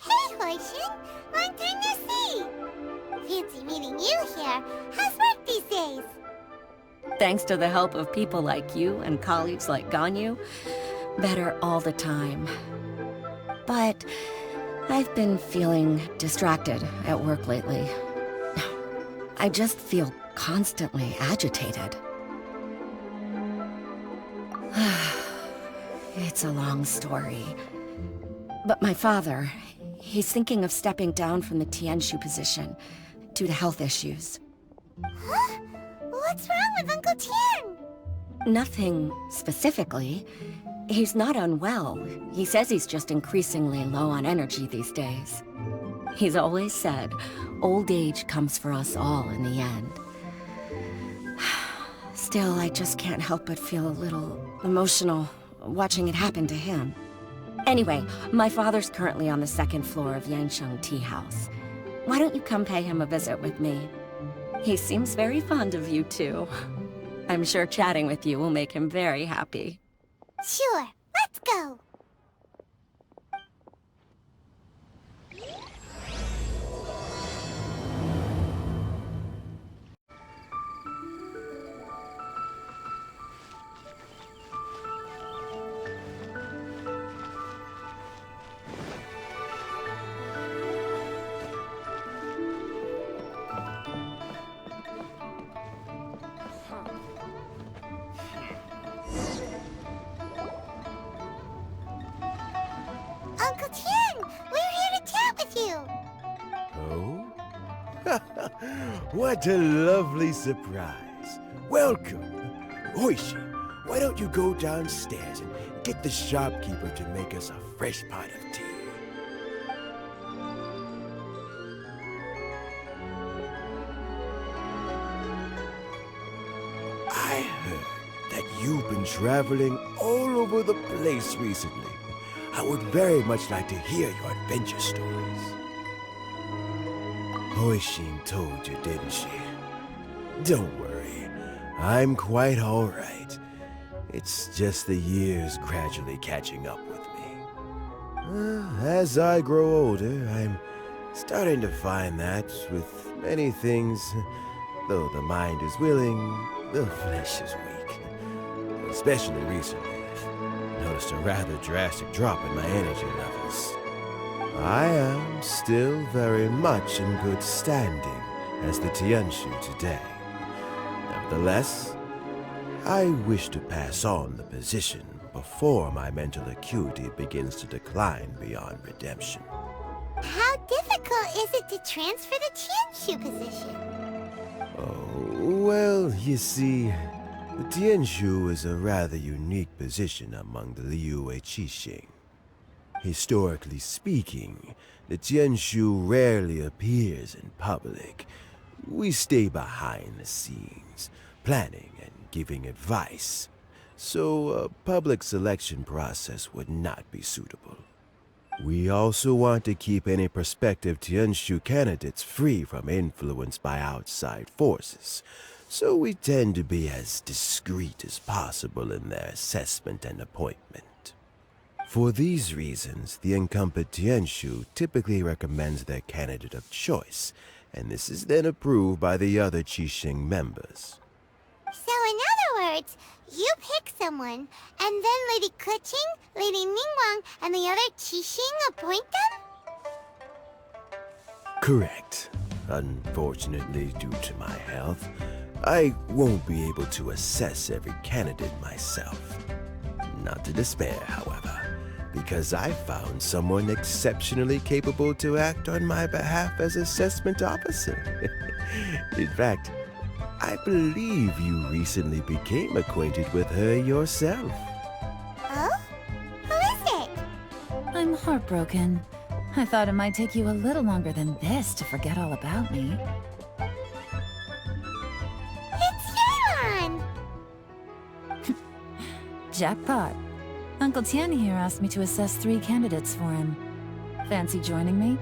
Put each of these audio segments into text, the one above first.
Hey, Huishin! Long time no see! Fancy meeting you here. How's work these days? Thanks to the help of people like you and colleagues like Ganyu, better all the time. But I've been feeling distracted at work lately. I just feel constantly agitated. It's a long story. But my father, he's thinking of stepping down from the Tianshu position due to health issues. Huh? What's wrong with Uncle Tian? Nothing specifically. He's not unwell. He says he's just increasingly low on energy these days. He's always said, old age comes for us all in the end. Still, I just can't help but feel a little emotional watching it happen to him. Anyway, my father's currently on the second floor of Yansheng Tea House. Why don't you come pay him a visit with me? He seems very fond of you, too. I'm sure chatting with you will make him very happy. Sure, let's go! Uncle Tian, we're here to chat with you. Oh? What a lovely surprise. Welcome. Oishi, why don't you go downstairs and get the shopkeeper to make us a fresh pot of tea? I heard that you've been traveling all over the place recently. I would very much like to hear your adventure stories. Hoishin told you, didn't she? Don't worry, I'm quite all right. It's just the years gradually catching up with me. As I grow older, I'm starting to find that with many things, though the mind is willing, the flesh is weak. Especially recently. Noticed a rather drastic drop in my energy levels. I am still very much in good standing as the Tianshu today. Nevertheless, I wish to pass on the position before my mental acuity begins to decline beyond redemption. How difficult is it to transfer the Tianshu position? Oh, well, you see, the Tianshu is a rather unique position among the Liyue Qixing. Historically speaking, the Tianshu rarely appears in public. We stay behind the scenes, planning and giving advice, so a public selection process would not be suitable. We also want to keep any prospective Tianshu candidates free from influence by outside forces, so we tend to be as discreet as possible in their assessment and appointment. For these reasons, the incumbent Tianshu typically recommends their candidate of choice, and this is then approved by the other Qixing members. So in other words, you pick someone, and then Lady Keqing, Lady Ningguang, and the other Qixing appoint them? Correct. Unfortunately, due to my health, I won't be able to assess every candidate myself. Not to despair, however, because I found someone exceptionally capable to act on my behalf as assessment officer. In fact, I believe you recently became acquainted with her yourself. Oh? Who is it? I'm heartbroken. I thought it might take you a little longer than this to forget all about me. It's Yelan! Jackpot. Uncle Tian here asked me to assess 3 candidates for him. Fancy joining me?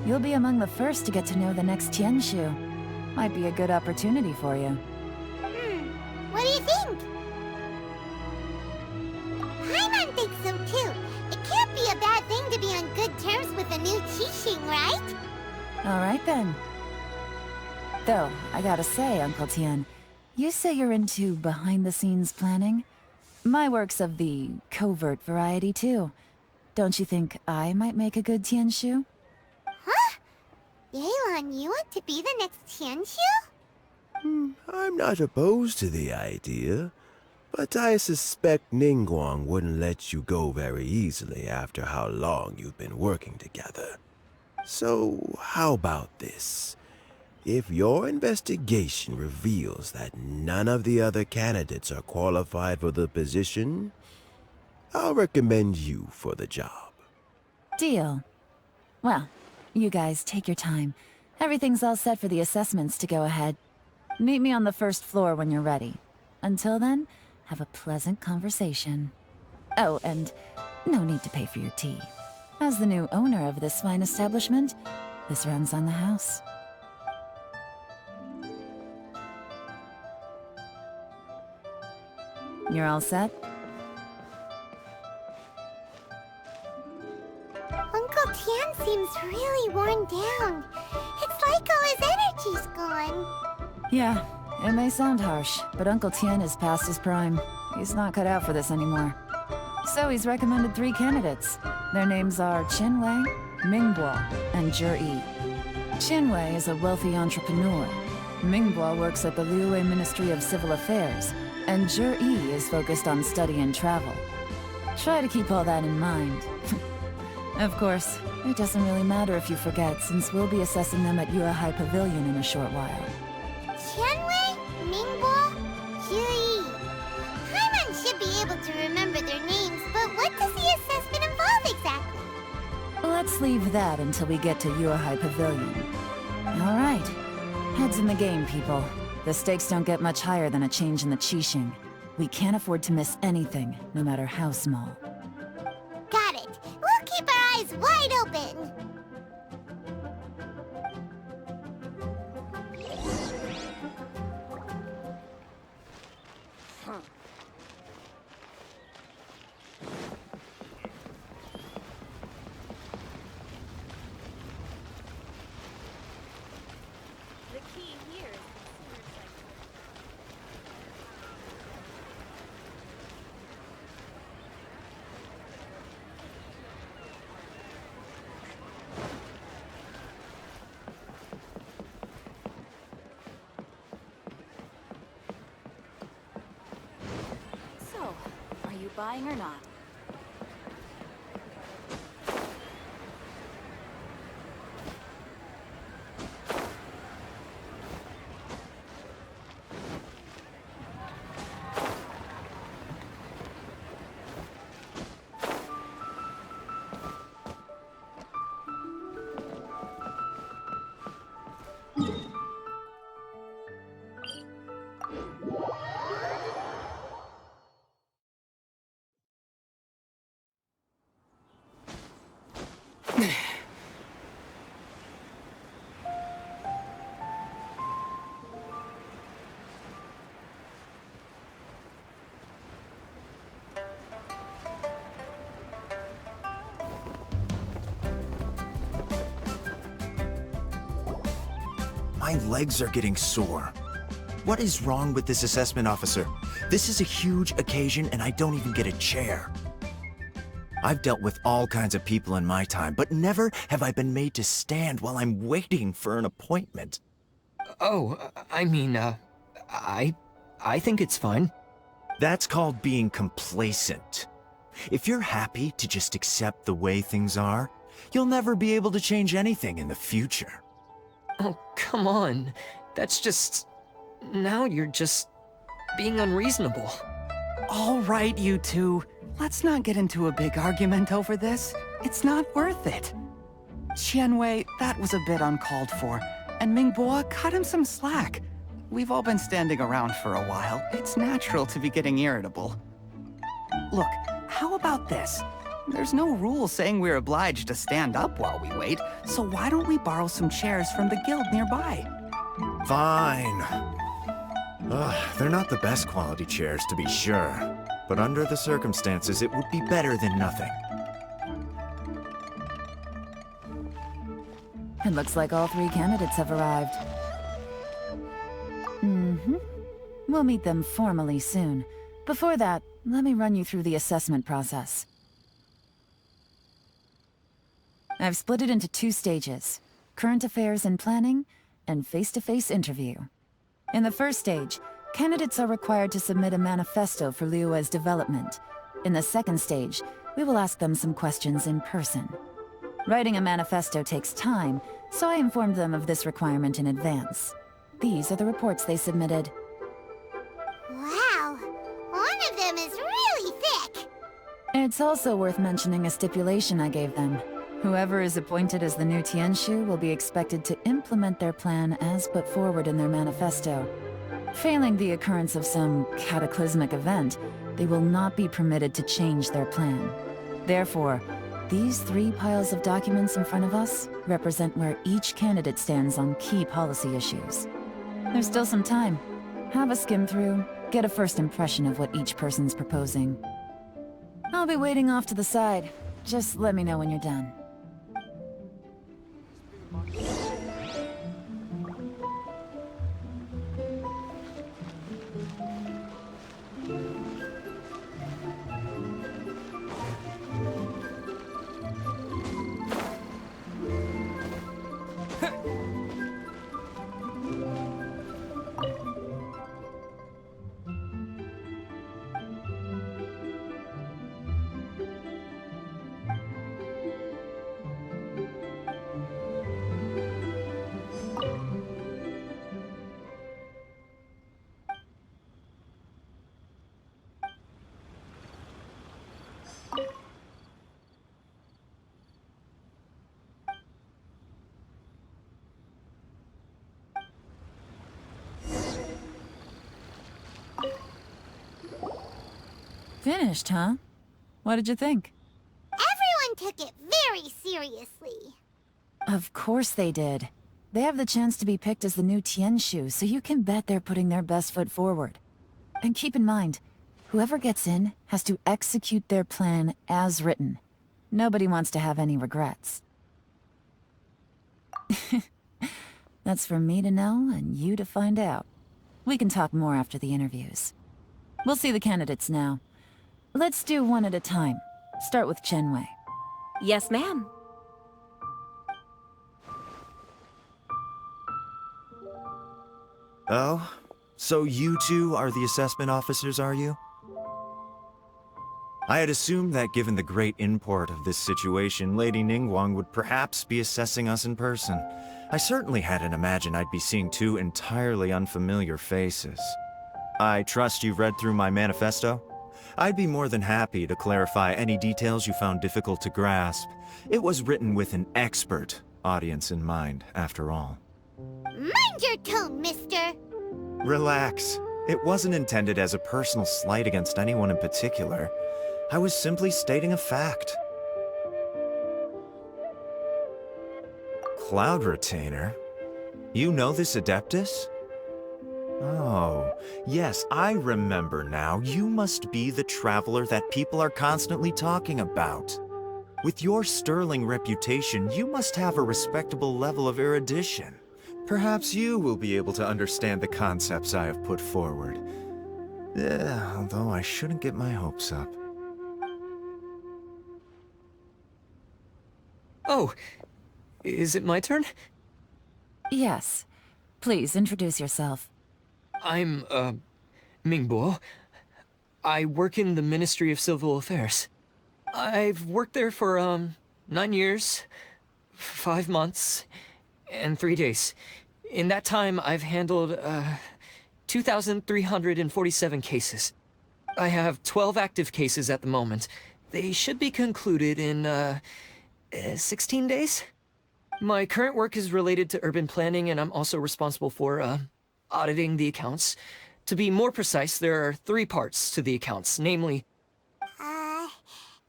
You'll be among the first to get to know the next Tianshu. Might be a good opportunity for you. What do you think? Paimon thinks so too. It can't be a bad thing to be on good terms with the new Qixing, right? Alright then. Though, I gotta say, Uncle Tian, you say you're into behind-the-scenes planning? My work's of the covert variety, too. Don't you think I might make a good Tianshu? Huh? Yelan, you want to be the next Tianshu? I'm not opposed to the idea, but I suspect Ningguang wouldn't let you go very easily after how long you've been working together. So, how about this? If your investigation reveals that none of the other candidates are qualified for the position, I'll recommend you for the job. Deal. Well, you guys take your time. Everything's all set for the assessments to go ahead. Meet me on the first floor when you're ready. Until then, have a pleasant conversation. Oh, and no need to pay for your tea. As the new owner of this fine establishment, this runs on the house. You're all set? Uncle Tian seems really worn down. It's like all his energy's gone. Yeah, it may sound harsh, but Uncle Tian is past his prime. He's not cut out for this anymore. So he's recommended 3 candidates. Their names are Qianwei, Mingbo, and Zhiyi. Qianwei is a wealthy entrepreneur. Mingbo works at the Liyue Ministry of Civil Affairs, and Zhiyi is focused on study and travel. Try to keep all that in mind. Of course, it doesn't really matter if you forget, since we'll be assessing them at Yuehai Pavilion in a short while. Qianwei, Mingbo, Zhiyi. Paimon should be able to remember their names, but what does the assessment involve exactly? Let's leave that until we get to Yuehai Pavilion. All right. Heads in the game, people. The stakes don't get much higher than a change in the Qixing. We can't afford to miss anything, no matter how small. Got it. We'll keep our eyes wide open. Buying or not? My legs are getting sore. What is wrong with this assessment officer? This is a huge occasion and I don't even get a chair. I've dealt with all kinds of people in my time, but never have I been made to stand while I'm waiting for an appointment. Oh, I mean, I think it's fine. That's called being complacent. If you're happy to just accept the way things are, you'll never be able to change anything in the future. Oh, come on. That's just... Now you're just... being unreasonable. All right, you two. Let's not get into a big argument over this. It's not worth it. Qianwei, that was a bit uncalled for. And Mingbo, cut him some slack. We've all been standing around for a while. It's natural to be getting irritable. Look, how about this? There's no rule saying we're obliged to stand up while we wait, so why don't we borrow some chairs from the guild nearby? Fine. They're not the best quality chairs, to be sure. But under the circumstances, it would be better than nothing. It looks like all 3 candidates have arrived. We'll meet them formally soon. Before that, let me run you through the assessment process. I've split it into 2 stages: current affairs and planning, and face-to-face interview. In the first stage, candidates are required to submit a manifesto for Liyue's development. In the second stage, we will ask them some questions in person. Writing a manifesto takes time, so I informed them of this requirement in advance. These are the reports they submitted. Wow, one of them is really thick. It's also worth mentioning a stipulation I gave them. Whoever is appointed as the new Tianshu will be expected to implement their plan as put forward in their manifesto. Failing the occurrence of some cataclysmic event, they will not be permitted to change their plan. Therefore, these 3 piles of documents in front of us represent where each candidate stands on key policy issues. There's still some time. Have a skim through, get a first impression of what each person's proposing. I'll be waiting off to the side. Just let me know when you're done. Finished, huh? What did you think? Everyone took it very seriously. Of course they did. They have the chance to be picked as the new Tianshu, so you can bet they're putting their best foot forward. And keep in mind, whoever gets in has to execute their plan as written. Nobody wants to have any regrets. That's for me to know and you to find out. We can talk more after the interviews. We'll see the candidates now. Let's do one at a time. Start with Qianwei. Yes, ma'am. Oh? So you 2 are the assessment officers, are you? I had assumed that given the great import of this situation, Lady Ningguang would perhaps be assessing us in person. I certainly hadn't imagined I'd be seeing 2 entirely unfamiliar faces. I trust you've read through my manifesto? I'd be more than happy to clarify any details you found difficult to grasp. It was written with an expert audience in mind, after all. Mind your tone, mister. Relax. It wasn't intended as a personal slight against anyone in particular. I was simply stating a fact. Cloud Retainer? You know this Adeptus? Oh, yes, I remember now. You must be the traveler that people are constantly talking about. With your sterling reputation, you must have a respectable level of erudition. Perhaps you will be able to understand the concepts I have put forward. Although I shouldn't get my hopes up. Oh, is it my turn? Yes. Please, introduce yourself. I'm, Mingbo. I work in the Ministry of Civil Affairs. I've worked there for, 9 years, 5 months, and 3 days. In that time, I've handled, 2,347 cases. I have 12 active cases at the moment. They should be concluded in, 16 days? My current work is related to urban planning, and I'm also responsible for, auditing the accounts. To be more precise, there are 3 parts to the accounts, namely...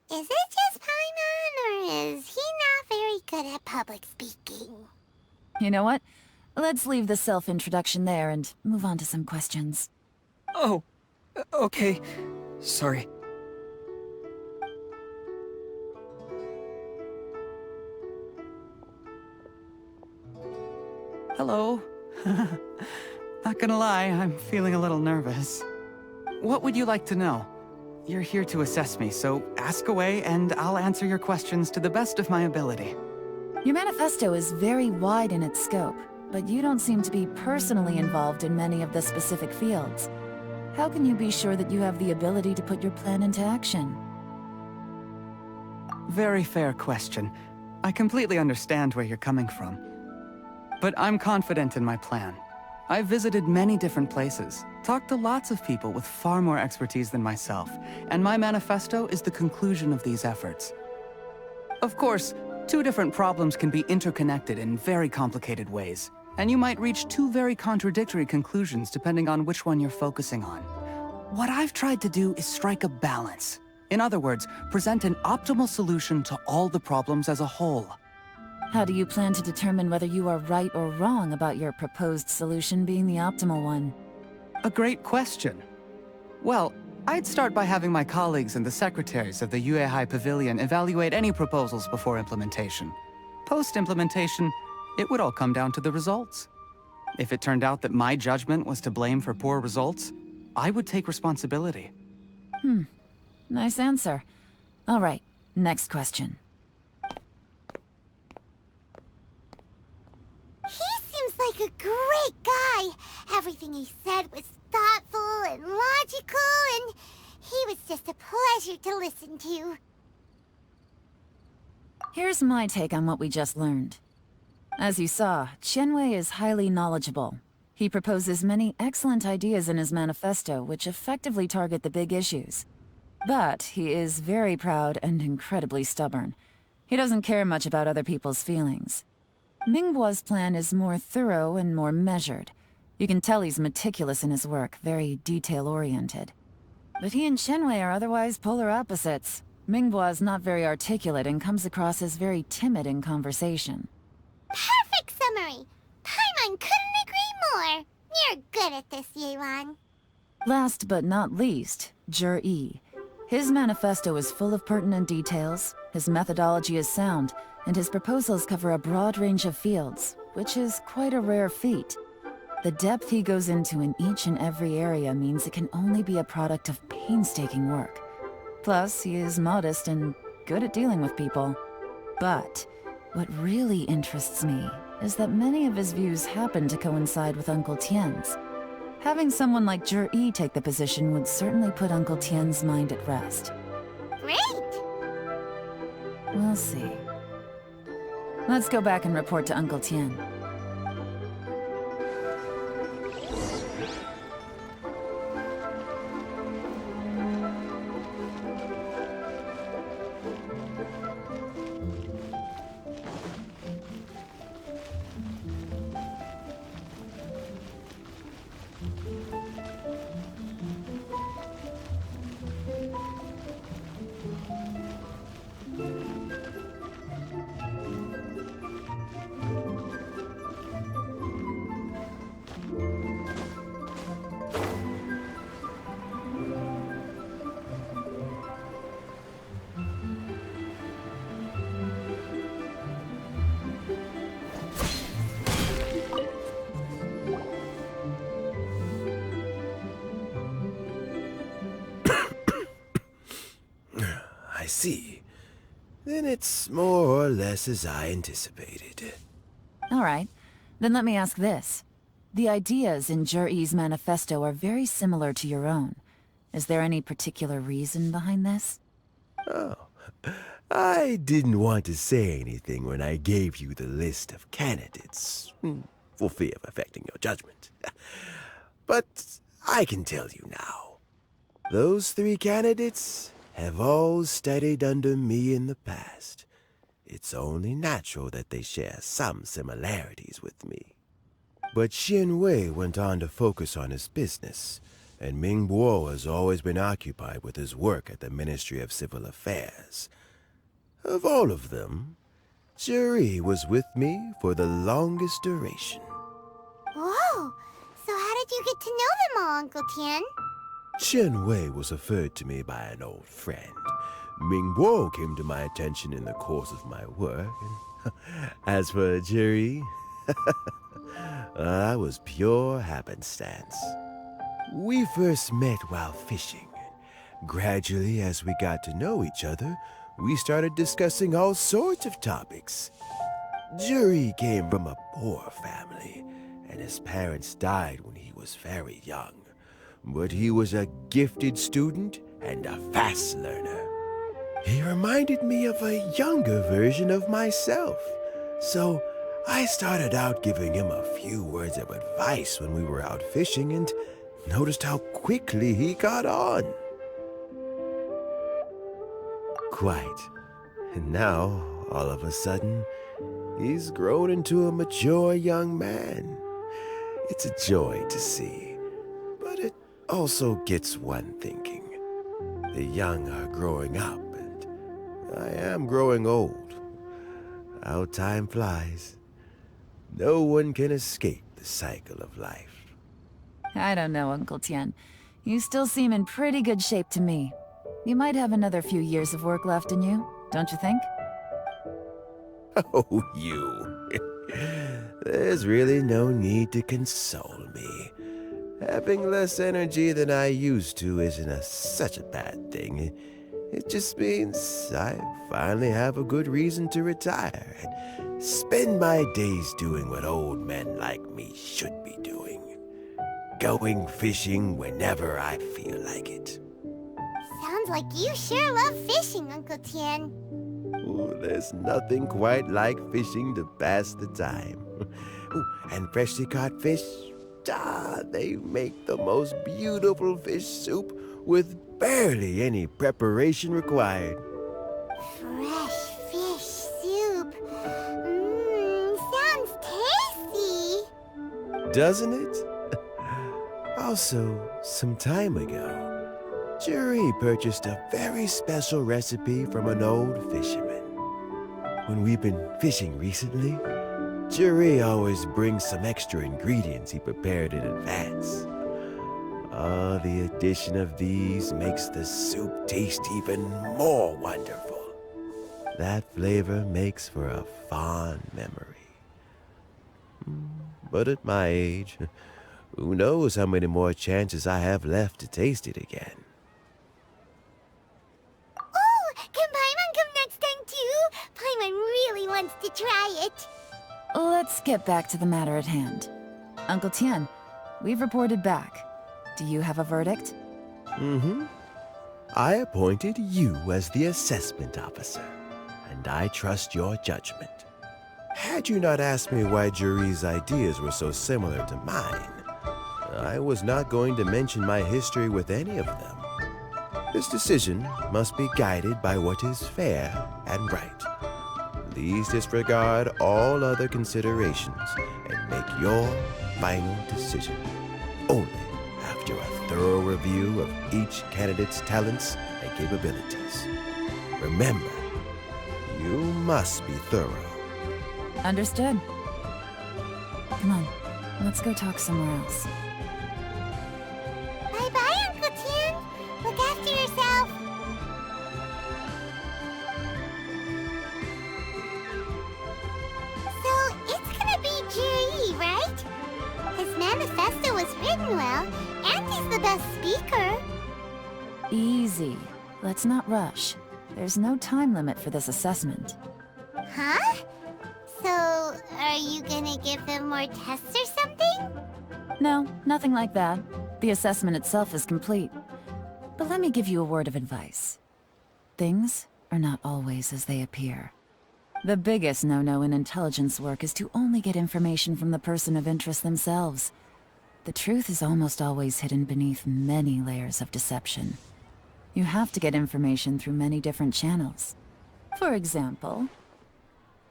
Is it just Paimon, or is he not very good at public speaking? You know what? Let's leave the self-introduction there and move on to some questions. Oh, okay. Sorry. Hello. Not gonna lie, I'm feeling a little nervous. What would you like to know? You're here to assess me, so ask away and I'll answer your questions to the best of my ability. Your manifesto is very wide in its scope, but you don't seem to be personally involved in many of the specific fields. How can you be sure that you have the ability to put your plan into action? Very fair question. I completely understand where you're coming from. But I'm confident in my plan. I've visited many different places, talked to lots of people with far more expertise than myself, and my manifesto is the conclusion of these efforts. Of course, two different problems can be interconnected in very complicated ways, and you might reach two very contradictory conclusions depending on which one you're focusing on. What I've tried to do is strike a balance. In other words, present an optimal solution to all the problems as a whole. How do you plan to determine whether you are right or wrong about your proposed solution being the optimal one? A great question. Well, I'd start by having my colleagues and the secretaries of the Yuehai Pavilion evaluate any proposals before implementation. Post-implementation, it would all come down to the results. If it turned out that my judgment was to blame for poor results, I would take responsibility. Nice answer. All right, next question. He seems like a great guy. Everything he said was thoughtful and logical, and he was just a pleasure to listen to. Here's my take on what we just learned. As you saw, Qianwei is highly knowledgeable. He proposes many excellent ideas in his manifesto which effectively target the big issues. But he is very proud and incredibly stubborn. He doesn't care much about other people's feelings. Mingbo's plan is more thorough and more measured. You can tell he's meticulous in his work, very detail-oriented. But he and Qianwei are otherwise polar opposites. Mingbo is not very articulate and comes across as very timid in conversation. Perfect summary! Paimon couldn't agree more! You're good at this, Yelan. Last but not least, Zhiyi. His manifesto is full of pertinent details, his methodology is sound, and his proposals cover a broad range of fields, which is quite a rare feat. The depth he goes into in each and every area means it can only be a product of painstaking work. Plus, he is modest and good at dealing with people. But what really interests me is that many of his views happen to coincide with Uncle Tian's. Having someone like Zhiyi take the position would certainly put Uncle Tian's mind at rest. Great! We'll see. Let's go back and report to Uncle Tian. I see. Then it's more or less as I anticipated. All right, then let me ask this. The ideas in Zhiyi's manifesto are very similar to your own. Is there any particular reason behind this? Oh, I didn't want to say anything when I gave you the list of candidates, for fear of affecting your judgment. But I can tell you now. Those 3 candidates have all studied under me in the past. It's only natural that they share some similarities with me. But Qianwei went on to focus on his business, and Mingbo has always been occupied with his work at the Ministry of Civil Affairs. Of all of them, Zhiyi was with me for the longest duration. Whoa! So how did you get to know them all, Uncle Tian? Qianwei was referred to me by an old friend. Mingbo came to my attention in the course of my work. And as for Zhiyi, That was pure happenstance. We first met while fishing. Gradually, as we got to know each other, we started discussing all sorts of topics. Zhiyi came from a poor family, and his parents died when he was very young. But he was a gifted student and a fast learner. He reminded me of a younger version of myself, so I started out giving him a few words of advice when we were out fishing and noticed how quickly he got on. Quite. And now, all of a sudden, he's grown into a mature young man. It's a joy to see, but it also gets one thinking. The young are growing up, and I am growing old. How time flies. No one can escape the cycle of life. I don't know, Uncle Tian. You still seem in pretty good shape to me. You might have another few years of work left in you, don't you think? Oh, you. There's really no need to console me. Having less energy than I used to isn't such a bad thing. It just means I finally have a good reason to retire and spend my days doing what old men like me should be doing. Going fishing whenever I feel like it. Sounds like you sure love fishing, Uncle Tian. Ooh, there's nothing quite like fishing to pass the time. Ooh, and freshly caught fish, they make the most beautiful fish soup with barely any preparation required. Fresh fish soup. Sounds tasty. Doesn't it? Also, some time ago, Zhiyi purchased a very special recipe from an old fisherman. When we've been fishing recently, Zhiyi always brings some extra ingredients he prepared in advance. The addition of these makes the soup taste even more wonderful. That flavor makes for a fond memory. But at my age, who knows how many more chances I have left to taste it again. Oh, can Paimon come next time too? Paimon really wants to try it. Let's get back to the matter at hand. Uncle Tian, we've reported back. Do you have a verdict? I appointed you as the assessment officer, and I trust your judgment. Had you not asked me why Zhiyi's ideas were so similar to mine, I was not going to mention my history with any of them. This decision must be guided by what is fair and right. Please disregard all other considerations and make your final decision only after a thorough review of each candidate's talents and capabilities. Remember, you must be thorough. Understood. Come on, let's go talk somewhere else. Bye-bye, Uncle Tian. Look after yourself. So, it's gonna be Zhiyi, right? His manifesto was written well, and he's the best speaker. Easy. Let's not rush. There's no time limit for this assessment. Huh? So, are you gonna give him more tests or something? No, nothing like that. The assessment itself is complete. But let me give you a word of advice. Things are not always as they appear. The biggest no-no in intelligence work is to only get information from the person of interest themselves. The truth is almost always hidden beneath many layers of deception. You have to get information through many different channels. For example,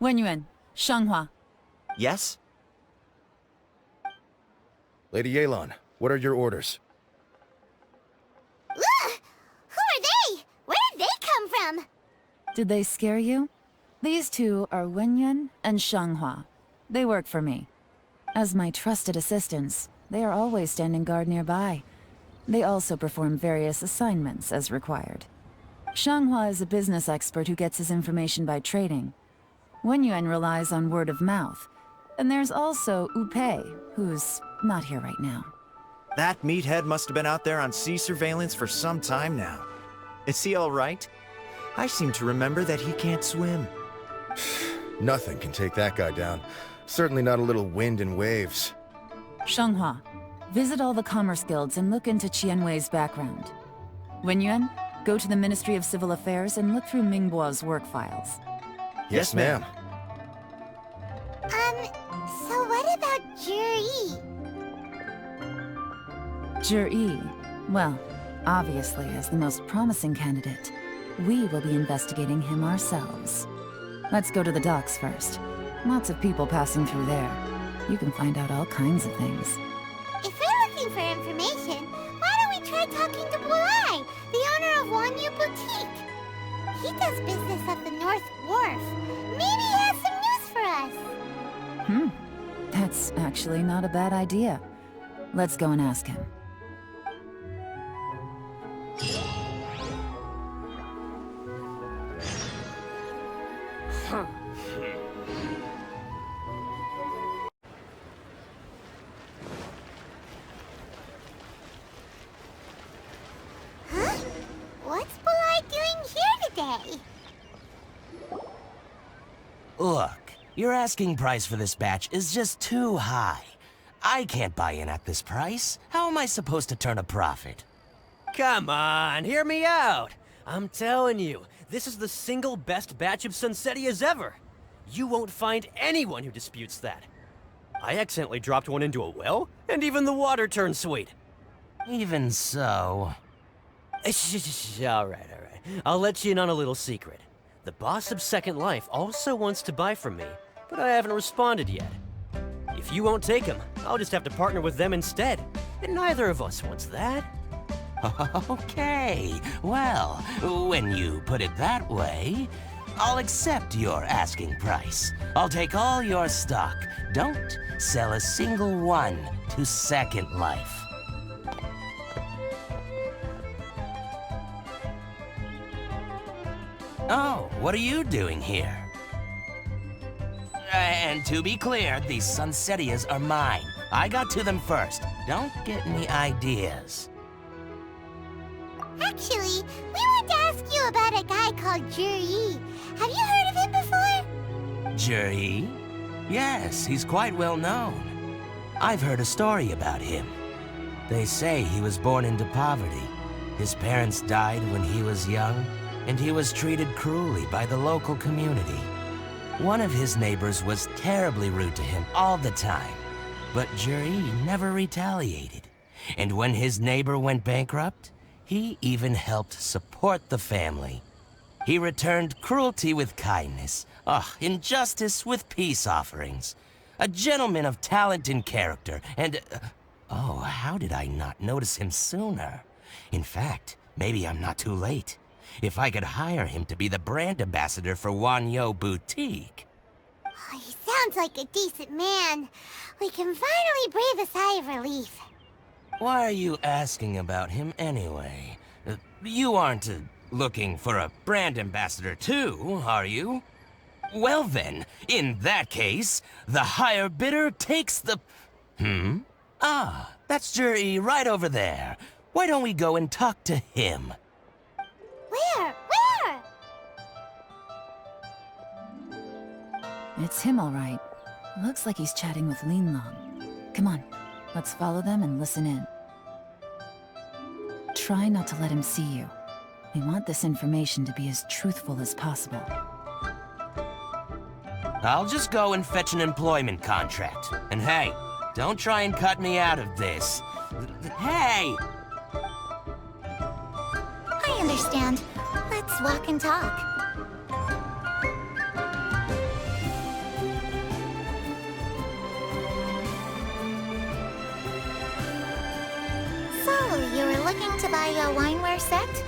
Wenyuan, Shanghua. Yes? Lady Yelan, what are your orders? Ugh! Who are they? Where did they come from? Did they scare you? These two are Wenyuan and Shanghua. They work for me. As my trusted assistants, they are always standing guard nearby. They also perform various assignments as required. Shanghua is a business expert who gets his information by trading. Wenyuan relies on word of mouth. And there's also Upei, who's not here right now. That meathead must have been out there on sea surveillance for some time now. Is he all right? I seem to remember that he can't swim. Nothing can take that guy down. Certainly not a little wind and waves. Shenghua, visit all the commerce guilds and look into Qianwei's background. Wenyuan, go to the Ministry of Civil Affairs and look through Mingbo's work files. Yes, ma'am. So what about Zhiyi? Zhiyi, well, obviously as the most promising candidate, we will be investigating him ourselves. Let's go to the docks first. Lots of people passing through there. You can find out all kinds of things. If we're looking for information, why don't we try talking to Bulai, the owner of Wanyu Boutique? He does business at the North Wharf. Maybe he has some news for us. That's actually not a bad idea. Let's go and ask him. What's Bulai doing here today? Look, your asking price for this batch is just too high. I can't buy in at this price. How am I supposed to turn a profit? Come on, hear me out. I'm telling you, this is the single best batch of Sunsettias ever. You won't find anyone who disputes that. I accidentally dropped one into a well, and even the water turned sweet. Even so... All right. I'll let you in on a little secret. The boss of Second Life also wants to buy from me, but I haven't responded yet. If you won't take him, I'll just have to partner with them instead. And neither of us wants that. Okay, well, when you put it that way, I'll accept your asking price. I'll take all your stock. Don't sell a single one to Second Life. Oh, what are you doing here? And to be clear, these Sunsettias are mine. I got to them first. Don't get any ideas. Actually, we want to ask you about a guy called Zhiyi. Have you heard of him before? Zhiyi? Yes, he's quite well known. I've heard a story about him. They say he was born into poverty. His parents died when he was young, and he was treated cruelly by the local community. One of his neighbors was terribly rude to him all the time, but Zhiyi never retaliated. And when his neighbor went bankrupt, he even helped support the family. He returned cruelty with kindness, injustice with peace offerings. A gentleman of talent and character, and... oh, how did I not notice him sooner? In fact, maybe I'm not too late. If I could hire him to be the brand ambassador for Wanyu Boutique. Oh, he sounds like a decent man. We can finally breathe a sigh of relief. Why are you asking about him anyway? You aren't looking for a brand ambassador too, are you? Well then, in that case, the higher bidder takes the... Ah, that's Zhiyi right over there. Why don't we go and talk to him? Where? It's him, all right. Looks like he's chatting with Linlong. Come on, let's follow them and listen in. Try not to let him see you. We want this information to be as truthful as possible. I'll just go and fetch an employment contract. And hey, don't try and cut me out of this. Hey! I understand. Let's walk and talk. So, you were looking to buy a wineware set?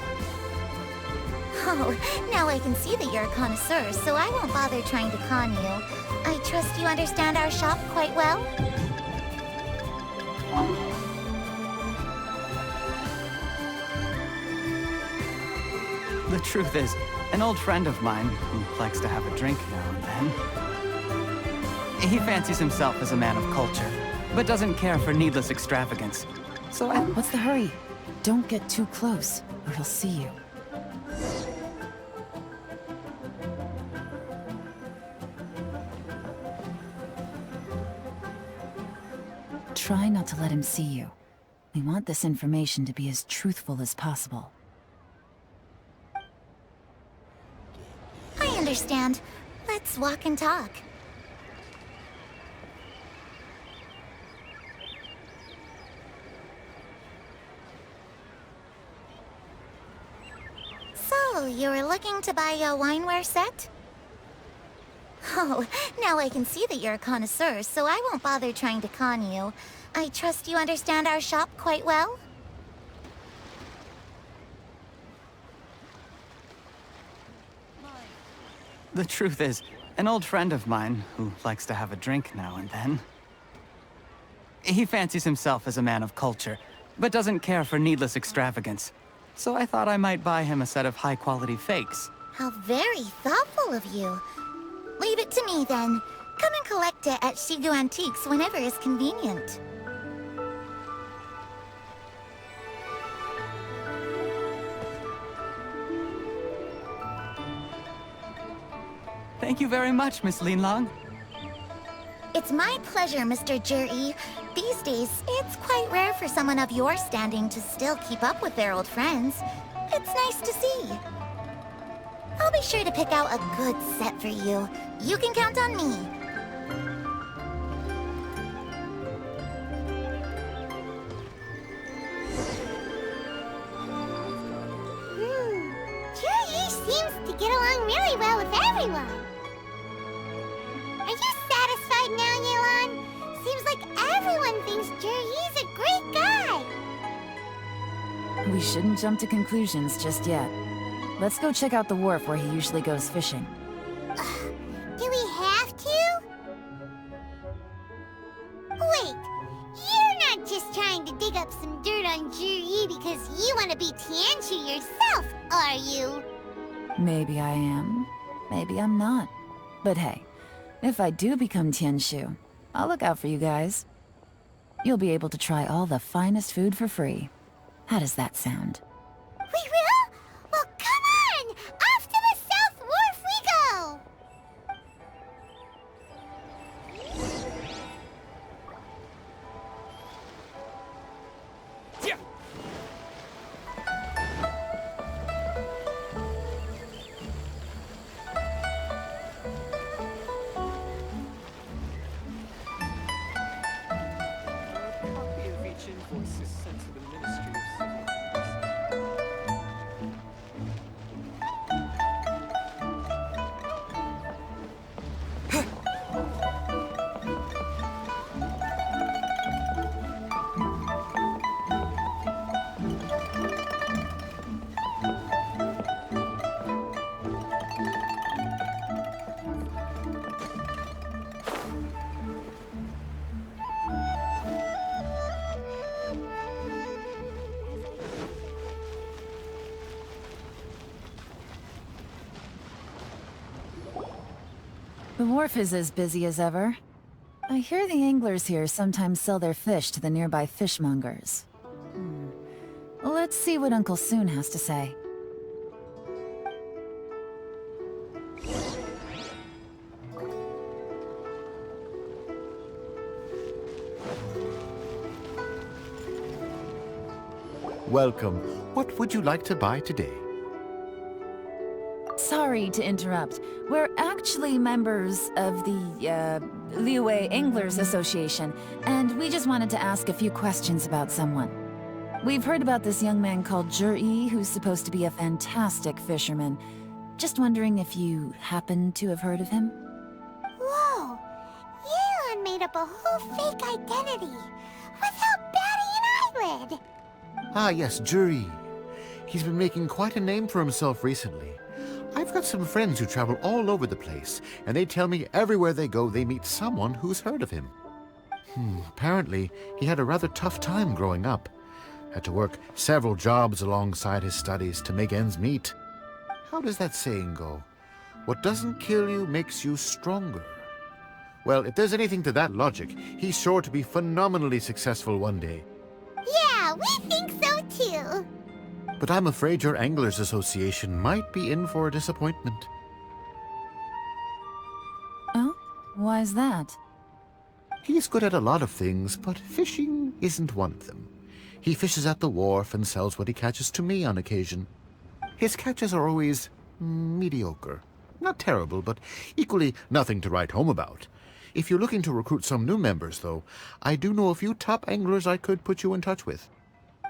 Oh, now I can see that you're a connoisseur, so I won't bother trying to con you. I trust you understand our shop quite well? The truth is, an old friend of mine who likes to have a drink now and then. He fancies himself as a man of culture, but doesn't care for needless extravagance. So What's the hurry? Don't get too close, or he'll see you. Try not to let him see you. We want this information to be as truthful as possible. I understand. Let's walk and talk. So, you were looking to buy a wineware set? Oh, now I can see that you're a connoisseur, so I won't bother trying to con you. I trust you understand our shop quite well? the truth is, an old friend of mine, who likes to have a drink now and then, he fancies himself as a man of culture, but doesn't care for needless extravagance. So I thought I might buy him a set of high-quality fakes. How very thoughtful of you. Leave it to me, then. Come and collect it at Shigu Antiques whenever is convenient. Thank you very much, Miss Linlong. It's my pleasure, Mr. Zhiyi. These days, it's quite rare for someone of your standing to still keep up with their old friends. It's nice to see. I'll be sure to pick out a good set for you. You can count on me. Zhiyi seems to get along really well with everyone. Are you satisfied now, Yelan? Seems like everyone thinks Zhiyi's a great guy. We shouldn't jump to conclusions just yet. Let's go check out the wharf where he usually goes fishing. Do we have to? Wait, you're not just trying to dig up some dirt on Zhiyi because you want to be Tianshu yourself, are you? Maybe I am. Maybe I'm not. But hey, if I do become Tianshu, I'll look out for you guys. You'll be able to try all the finest food for free. How does that sound? We will? Well, come on! Off to the South Wharf we go! The wharf is as busy as ever. I hear the anglers here sometimes sell their fish to the nearby fishmongers. Let's see what Uncle Soon has to say. Welcome. What would you like to buy today? Sorry to interrupt. We're actually members of the, Liyue Anglers Association, and we just wanted to ask a few questions about someone. We've heard about this young man called Zhiyi, who's supposed to be a fantastic fisherman. Just wondering if you happen to have heard of him? Whoa! Yelan made up a whole fake identity without batting an eyelid! Ah, yes, Zhiyi. He's been making quite a name for himself recently. I've got some friends who travel all over the place, and they tell me everywhere they go they meet someone who's heard of him. Apparently, he had a rather tough time growing up. Had to work several jobs alongside his studies to make ends meet. How does that saying go? What doesn't kill you makes you stronger. Well, if there's anything to that logic, he's sure to be phenomenally successful one day. Yeah, we think so too. But I'm afraid your Anglers Association might be in for a disappointment. Oh? Why's that? He's good at a lot of things, but fishing isn't one of them. He fishes at the wharf and sells what he catches to me on occasion. His catches are always mediocre. Not terrible, but equally nothing to write home about. If you're looking to recruit some new members, though, I do know a few top anglers I could put you in touch with.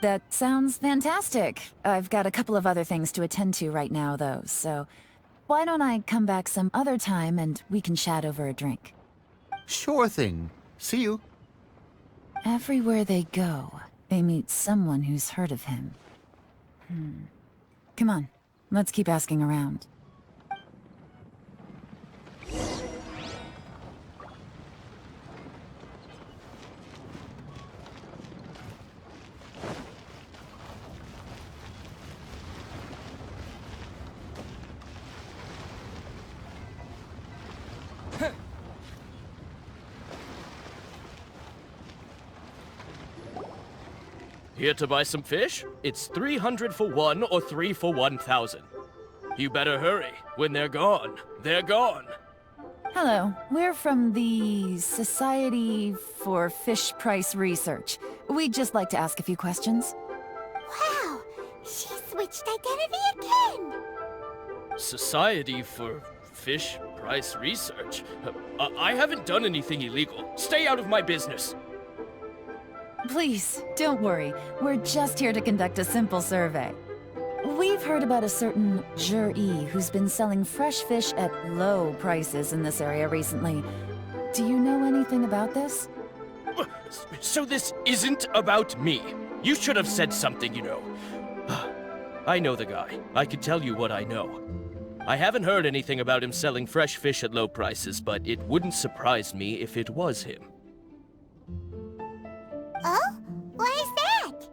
That sounds fantastic. I've got a couple of other things to attend to right now, though, so why don't I come back some other time and we can chat over a drink? Sure thing. See you. Everywhere they go, they meet someone who's heard of him. Come on, let's keep asking around. Here to buy some fish? It's 300 for one or 3 for 1,000. You better hurry. When they're gone, they're gone. Hello, we're from the Society for Fish Price Research. We'd just like to ask a few questions. Wow, she switched identity again. Society for Fish Price Research? I haven't done anything illegal. Stay out of my business. Please, don't worry. We're just here to conduct a simple survey. We've heard about a certain Zhiyi who's been selling fresh fish at low prices in this area recently. Do you know anything about this? So this isn't about me. You should have said something, you know. I know the guy. I can tell you what I know. I haven't heard anything about him selling fresh fish at low prices, but it wouldn't surprise me if it was him. Oh? Why is that?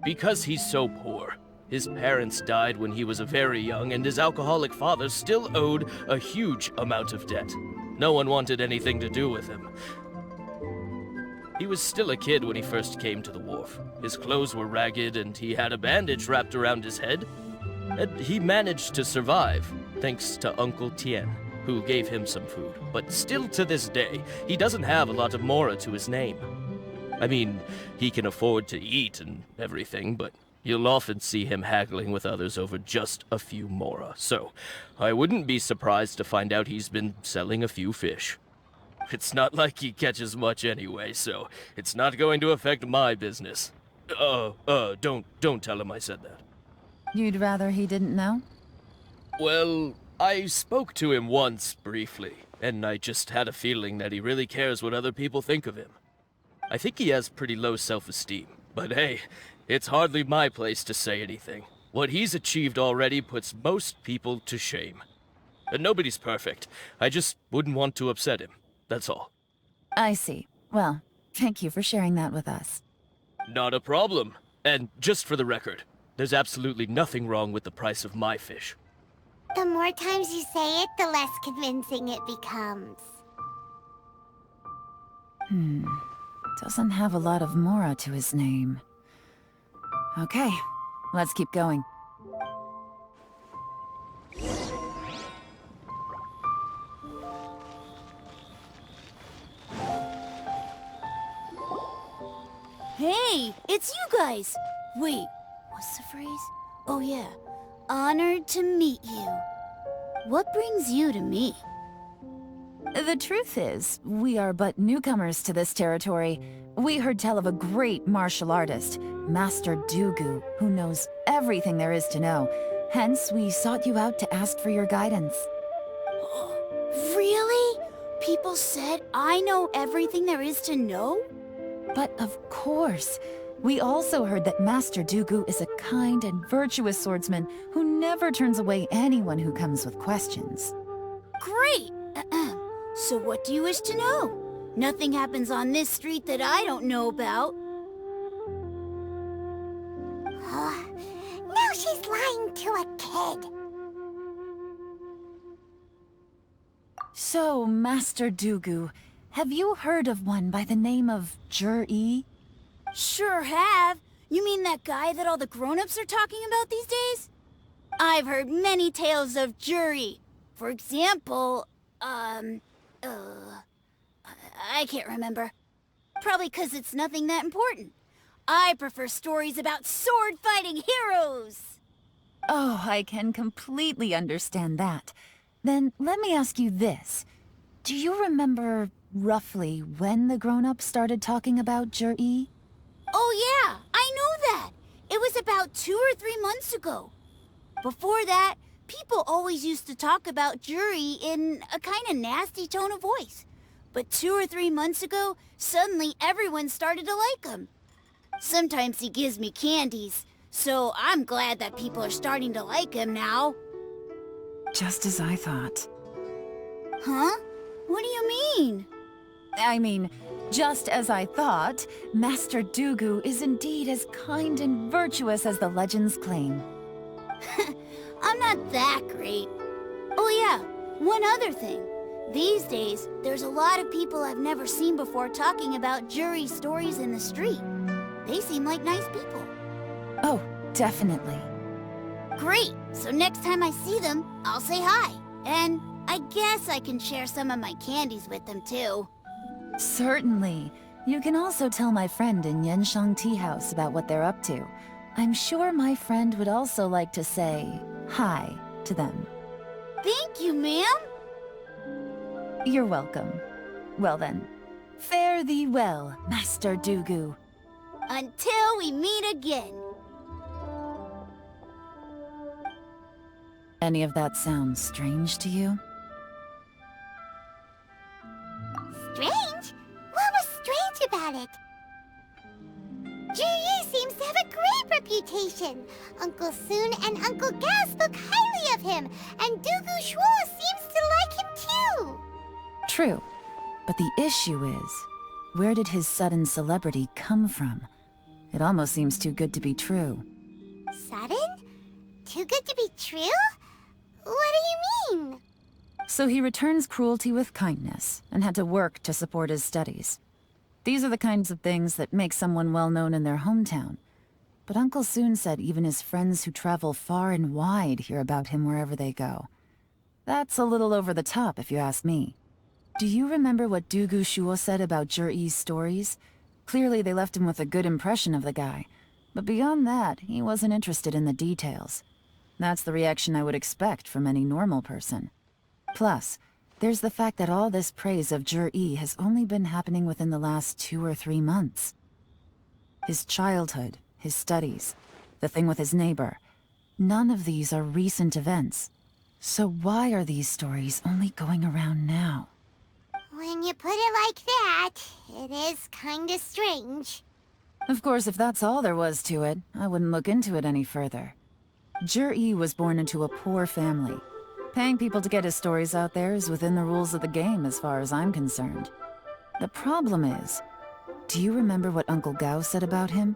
Because he's so poor. His parents died when he was very young, and his alcoholic father still owed a huge amount of debt. No one wanted anything to do with him. He was still a kid when he first came to the wharf. His clothes were ragged, and he had a bandage wrapped around his head. And he managed to survive, thanks to Uncle Tian, who gave him some food. But still to this day, he doesn't have a lot of mora to his name. I mean, he can afford to eat and everything, but you'll often see him haggling with others over just a few mora. So, I wouldn't be surprised to find out he's been selling a few fish. It's not like he catches much anyway, so it's not going to affect my business. Don't tell him I said that. You'd rather he didn't know? Well, I spoke to him once, briefly, and I just had a feeling that he really cares what other people think of him. I think he has pretty low self-esteem, but hey, it's hardly my place to say anything. What he's achieved already puts most people to shame. And nobody's perfect. I just wouldn't want to upset him, that's all. I see. Well, thank you for sharing that with us. Not a problem. And just for the record, there's absolutely nothing wrong with the price of my fish. The more times you say it, the less convincing it becomes. Doesn't have a lot of mora to his name. Okay, let's keep going. Hey, it's you guys! Wait, what's the phrase? Oh yeah, honored to meet you. What brings you to me? The truth is, we are but newcomers to this territory. We heard tell of a great martial artist, Master Dugu, who knows everything there is to know. Hence, we sought you out to ask for your guidance. Really? People said I know everything there is to know? But of course. We also heard that Master Dugu is a kind and virtuous swordsman who never turns away anyone who comes with questions. Great! So what do you wish to know? Nothing happens on this street that I don't know about. Now she's lying to a kid. So, Master Dugu, have you heard of one by the name of Zhiyi? Sure have. You mean that guy that all the grown-ups are talking about these days? I've heard many tales of Zhiyi. For example, I can't remember. Probably 'cause it's nothing that important. I prefer stories about sword-fighting heroes! Oh, I can completely understand that. Then let me ask you this. Do you remember roughly when the grown-ups started talking about Zhiyi? Oh yeah, I know that! It was about 2 or 3 months ago. Before that, people always used to talk about Zhiyi in a kind of nasty tone of voice. But 2 or 3 months ago, suddenly everyone started to like him. Sometimes he gives me candies, so I'm glad that people are starting to like him now. Just as I thought. Huh? What do you mean? I mean, just as I thought, Master Dugu is indeed as kind and virtuous as the legends claim. I'm not that great. Oh yeah, one other thing. These days, there's a lot of people I've never seen before talking about Zhiyi stories in the street. They seem like nice people. Oh, definitely. Great! So next time I see them, I'll say hi. And I guess I can share some of my candies with them too. Certainly. You can also tell my friend in Yansheng Tea House about what they're up to. I'm sure my friend would also like to say hi to them. Thank you, ma'am! You're welcome. Well then, fare thee well, Master Dugu. Until we meet again. Any of that sound strange to you? Strange? What was strange about it? Zhiyi seems to have a great reputation. Uncle Soon and Uncle Gao spoke highly of him, and Dugu Shuo seems to like him too. True, but the issue is, where did his sudden celebrity come from? It almost seems too good to be true. Sudden? Too good to be true? What do you mean? So he returns cruelty with kindness, and had to work to support his studies. These are the kinds of things that make someone well-known in their hometown. But Uncle Soon said even his friends who travel far and wide hear about him wherever they go. That's a little over the top, if you ask me. Do you remember what Dugu Shuo said about Zhiyi's stories? Clearly they left him with a good impression of the guy. But beyond that, he wasn't interested in the details. That's the reaction I would expect from any normal person. Plus, there's the fact that all this praise of Zhiyi has only been happening within the last 2 or 3 months. His childhood, his studies, the thing with his neighbor, none of these are recent events. So why are these stories only going around now? When you put it like that, it is kinda strange. Of course, if that's all there was to it, I wouldn't look into it any further. Zhiyi was born into a poor family. Paying people to get his stories out there is within the rules of the game as far as I'm concerned. The problem is, do you remember what Uncle Gao said about him?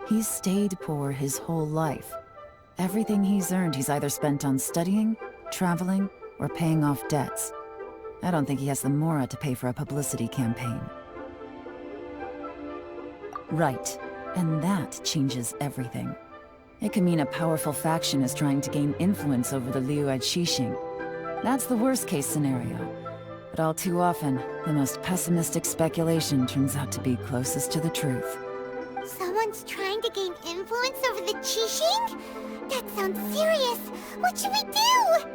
He's stayed poor his whole life. Everything he's earned he's either spent on studying, traveling, or paying off debts. I don't think he has the mora to pay for a publicity campaign. Right, and that changes everything. It can mean a powerful faction is trying to gain influence over the Liu at Xixing. That's the worst-case scenario. But all too often, the most pessimistic speculation turns out to be closest to the truth. Someone's trying to gain influence over the Qixing? That sounds serious. What should we do?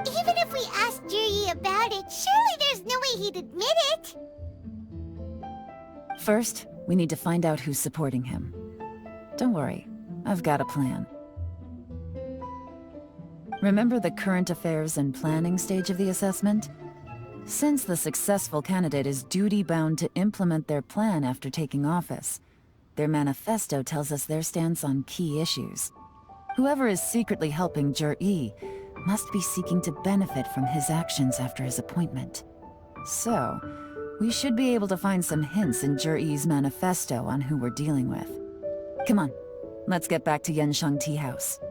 Even if we asked Zhiyi about it, surely there's no way he'd admit it. First, we need to find out who's supporting him. Don't worry, I've got a plan. Remember the current affairs and planning stage of the assessment? Since the successful candidate is duty-bound to implement their plan after taking office, their manifesto tells us their stance on key issues. Whoever is secretly helping Zhiyi must be seeking to benefit from his actions after his appointment. So, we should be able to find some hints in Zhiyi's manifesto on who we're dealing with. Come on, let's get back to Yansheng Tea House.